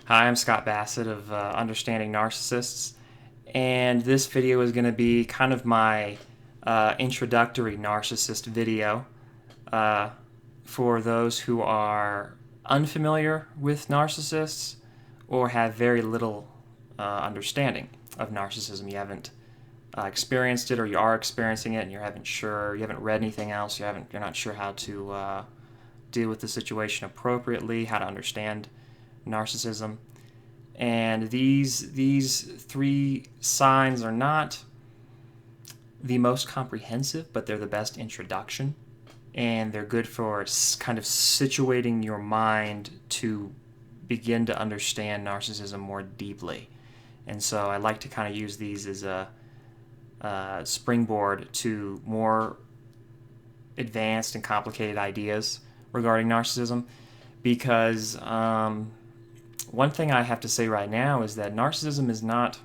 Hi, I'm Scott Bassett of Understanding Narcissists, and this video is going to be kind of my introductory narcissist video uh, for those who are unfamiliar with narcissists or have very little understanding of narcissism. You haven't experienced it, or you are experiencing it, and you haven't read anything else. You're not sure how to deal with the situation appropriately, how to understand narcissism. And these three signs are not the most comprehensive, but they're the best introduction, and they're good for kind of situating your mind to begin to understand narcissism more deeply. And so I like to kind of use these as a springboard to more advanced and complicated ideas regarding narcissism, because one thing I have to say right now is that narcissism is not.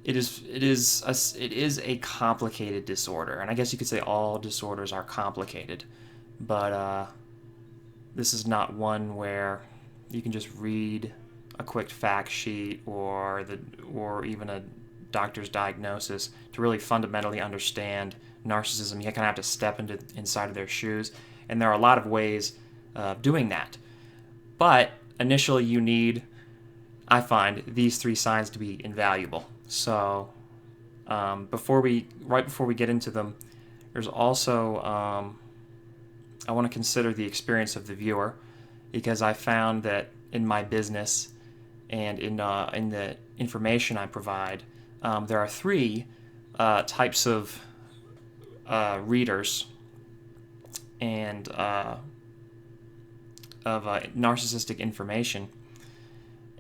It is a complicated disorder, and I guess you could say all disorders are complicated, but this is not one where you can just read a quick fact sheet or even a doctor's diagnosis to really fundamentally understand narcissism. You kind of have to step inside of their shoes, and there are a lot of ways of doing that. But initially, you need, I find, these three signs to be invaluable. So, right before we get into them, there's also I want to consider the experience of the viewer, because I found that in my business and in the information I provide, there are three types of readers and of narcissistic information,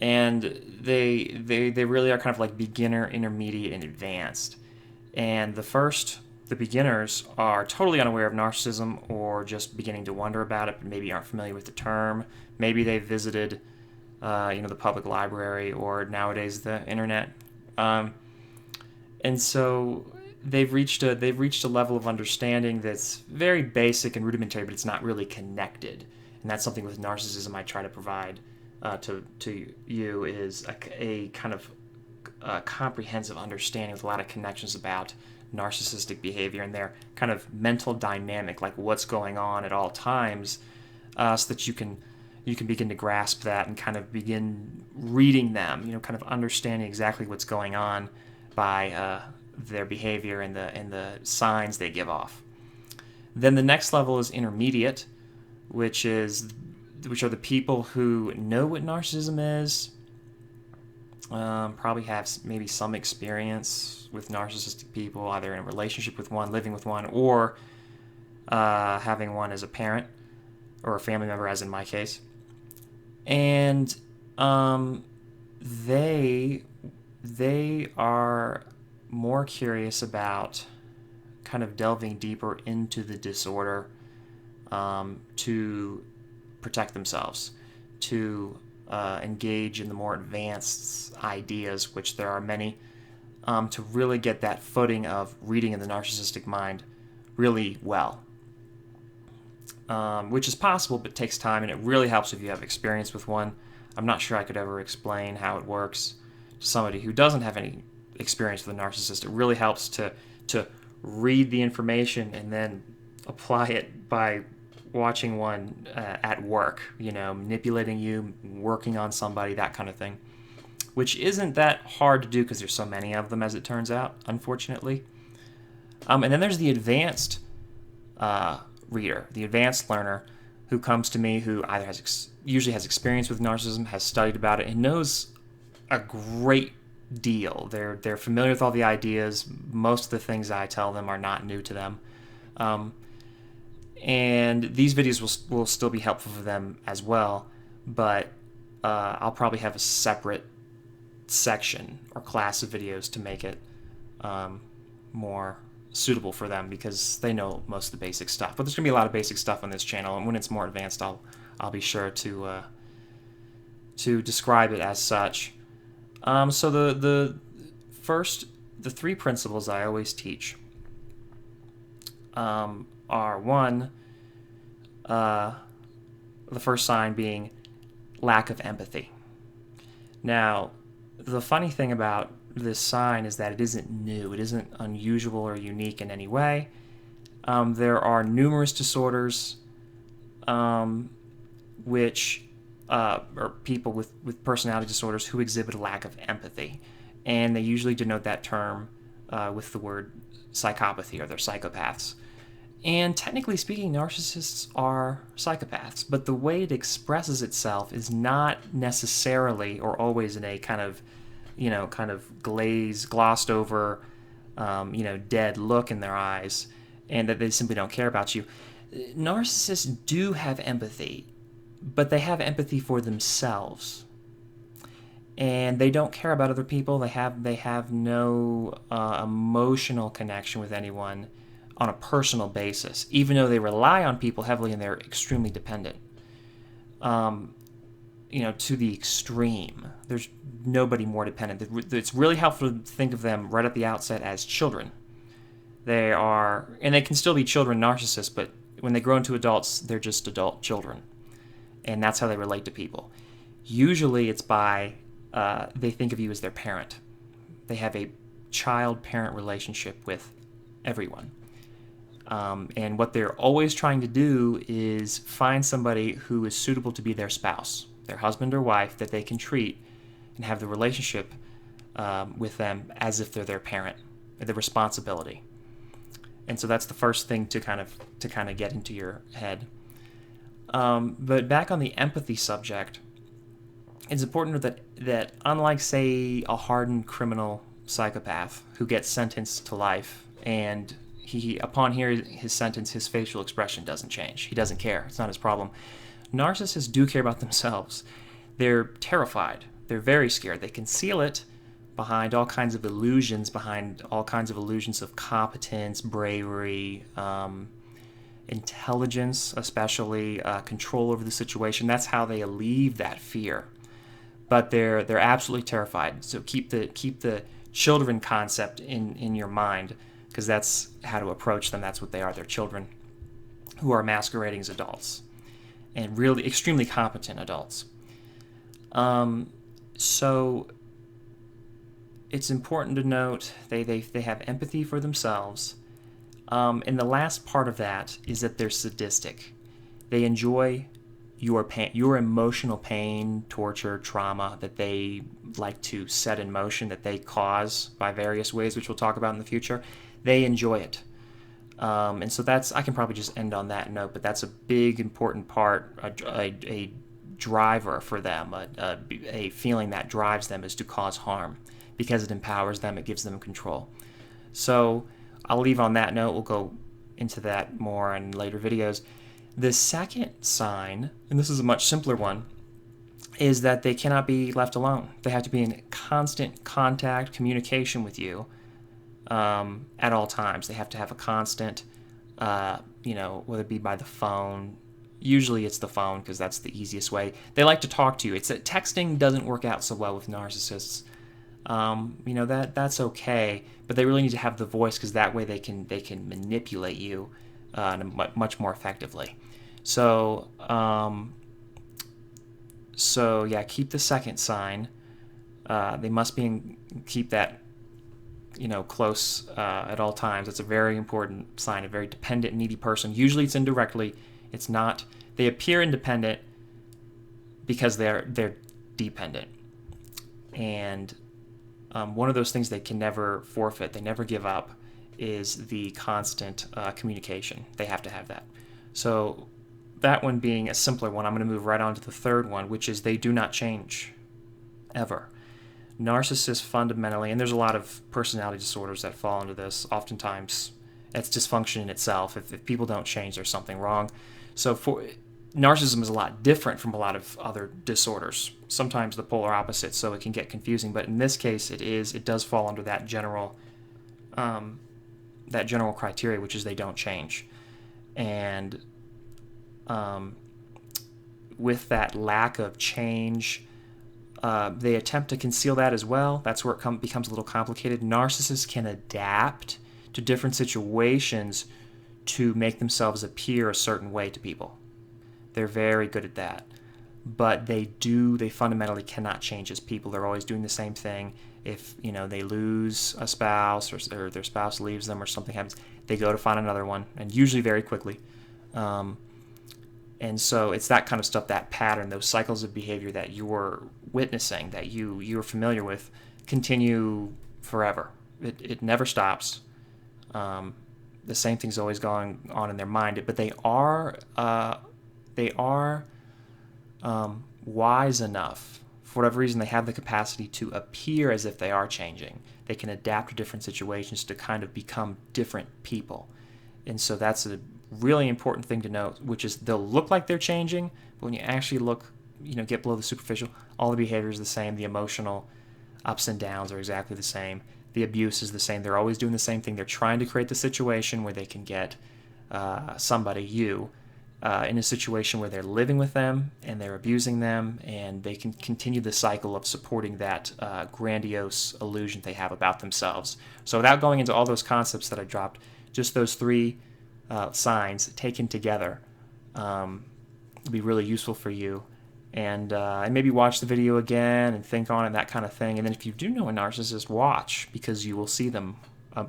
and they really are kind of like beginner, intermediate, and advanced. And the beginners are totally unaware of narcissism or just beginning to wonder about it, but maybe aren't familiar with the term. Maybe they've visited, the public library or nowadays the internet, and so they've reached a level of understanding that's very basic and rudimentary, but it's not really connected. And that's something with narcissism I try to provide to you, is a kind of comprehensive understanding with a lot of connections about narcissistic behavior and their kind of mental dynamic, like what's going on at all times, so that you can begin to grasp that and kind of begin reading them. Kind of understanding exactly what's going on by their behavior and the signs they give off. Then the next level is intermediate, which are the people who know what narcissism is, probably have maybe some experience with narcissistic people, either in a relationship with one, living with one, or having one as a parent or a family member, as in my case. And they are more curious about kind of delving deeper into the disorder, to protect themselves, to engage in the more advanced ideas, which there are many, to really get that footing of reading in the narcissistic mind really well, which is possible but takes time, and it really helps if you have experience with one. I'm not sure I could ever explain how it works to somebody who doesn't have any experience with a narcissist. It really helps to read the information and then apply it by watching one at work, manipulating you, working on somebody, that kind of thing, which isn't that hard to do because there's so many of them, as it turns out, unfortunately. And then there's the advanced reader, the advanced learner, who comes to me, who either usually has experience with narcissism, has studied about it, and knows a great deal. They're familiar with all the ideas. Most of the things I tell them are not new to them. And these videos will still be helpful for them as well, but I'll probably have a separate section or class of videos to make it more suitable for them, because they know most of the basic stuff. But there's going to be a lot of basic stuff on this channel, and when it's more advanced, I'll be sure to describe it as such. So the three principles I always teach are one, the first sign being lack of empathy. Now, the funny thing about this sign is that it isn't new. It isn't unusual or unique in any way. There are numerous disorders which or people with personality disorders who exhibit a lack of empathy. And they usually denote that term with the word psychopathy, or they're psychopaths. And technically speaking, narcissists are psychopaths, but the way it expresses itself is not necessarily or always in a kind of glossed over, dead look in their eyes, and that they simply don't care about you. Narcissists do have empathy, but they have empathy for themselves, and they don't care about other people. They have no emotional connection with anyone on a personal basis, even though they rely on people heavily and they're extremely dependent. To the extreme. There's nobody more dependent. It's really helpful to think of them right at the outset as children. They are, and they can still be children narcissists, but when they grow into adults, they're just adult children. And that's how they relate to people. Usually it's by, they think of you as their parent. They have a child-parent relationship with everyone. And what they're always trying to do is find somebody who is suitable to be their spouse, their husband or wife, that they can treat and have the relationship with them as if they're their parent, the responsibility. And so that's the first thing to kind of get into your head. But back on the empathy subject, it's important that unlike, say, a hardened criminal psychopath who gets sentenced to life, and he upon hearing his sentence, his facial expression doesn't change. He doesn't care. It's not his problem. Narcissists do care about themselves. They're terrified. They're very scared. They conceal it behind all kinds of illusions, of competence, bravery, intelligence, especially control over the situation. That's how they alleviate that fear. But they're absolutely terrified. So keep the children concept in your mind, because that's how to approach them. That's what they are. They're children who are masquerading as adults, and really extremely competent adults. So it's important to note they have empathy for themselves. And the last part of that is that they're sadistic. They enjoy your pain, your emotional pain, torture, trauma that they like to set in motion, that they cause by various ways, which we'll talk about in the future. They enjoy it. And so I can probably just end on that note, but that's a big, important part, a driver for them, a feeling that drives them is to cause harm, because it empowers them, it gives them control. So I'll leave on that note. We'll go into that more in later videos. The second sign, and this is a much simpler one, is that they cannot be left alone. They have to be in constant contact, communication with you at all times. They have to have a constant, whether it be by the phone. Usually it's the phone, because that's the easiest way. They like to talk to you. It's that texting doesn't work out so well with narcissists. That's okay, but they really need to have the voice, because that way they can manipulate you much more effectively. So keep the second sign. They must keep that close at all times. It's a very important sign. A very dependent, needy person. Usually it's indirectly. It's not. They appear independent because they're dependent. And one of those things they can never forfeit, they never give up, is the constant communication. They have to have that. So that one being a simpler one, I'm going to move right on to the third one, which is they do not change, ever. Narcissists fundamentally, and there's a lot of personality disorders that fall into this, oftentimes it's dysfunction in itself. If people don't change, there's something wrong. So narcissism is a lot different from a lot of other disorders, sometimes the polar opposite, so it can get confusing. But in this case, it does fall under that general criteria, which is they don't change. And with that lack of change, they attempt to conceal that as well. That's where it becomes a little complicated. Narcissists can adapt to different situations to make themselves appear a certain way to people. They're very good at that. but they fundamentally cannot change as people. They're always doing the same thing. If they lose a spouse, or their spouse leaves them, or something happens, they go to find another one, and usually very quickly. And so it's that kind of stuff, that pattern, those cycles of behavior that you're witnessing, that you're familiar with, continue forever. It never stops. The same thing's always going on in their mind, but they are wise enough. For whatever reason, they have the capacity to appear as if they are changing. They can adapt to different situations to kind of become different people. And so that's a really important thing to note, which is they'll look like they're changing, but when you actually look, get below the superficial, all the behavior is the same. The emotional ups and downs are exactly the same. The abuse is the same. They're always doing the same thing. They're trying to create the situation where they can get somebody, you, in a situation where they're living with them and they're abusing them, and they can continue the cycle of supporting that grandiose illusion they have about themselves. So without going into all those concepts that I dropped, just those three signs taken together would be really useful for you. And maybe watch the video again and think on it, that kind of thing. And then if you do know a narcissist, watch, because you will see them.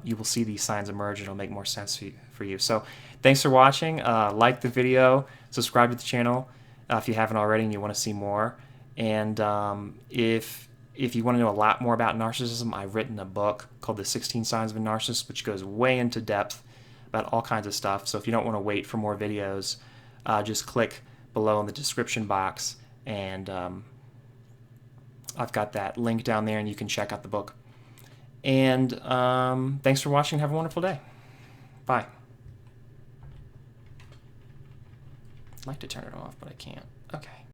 You will see these signs emerge, and it'll make more sense for you. So thanks for watching. Like the video, subscribe to the channel if you haven't already and you want to see more. And if you want to know a lot more about narcissism, I've written a book called The 16 Signs of a Narcissist, which goes way into depth about all kinds of stuff. So if you don't want to wait for more videos, just click below in the description box, and I've got that link down there, and you can check out the book. And thanks for watching. Have a wonderful day. Bye. I'd like to turn it off, but I can't. Okay.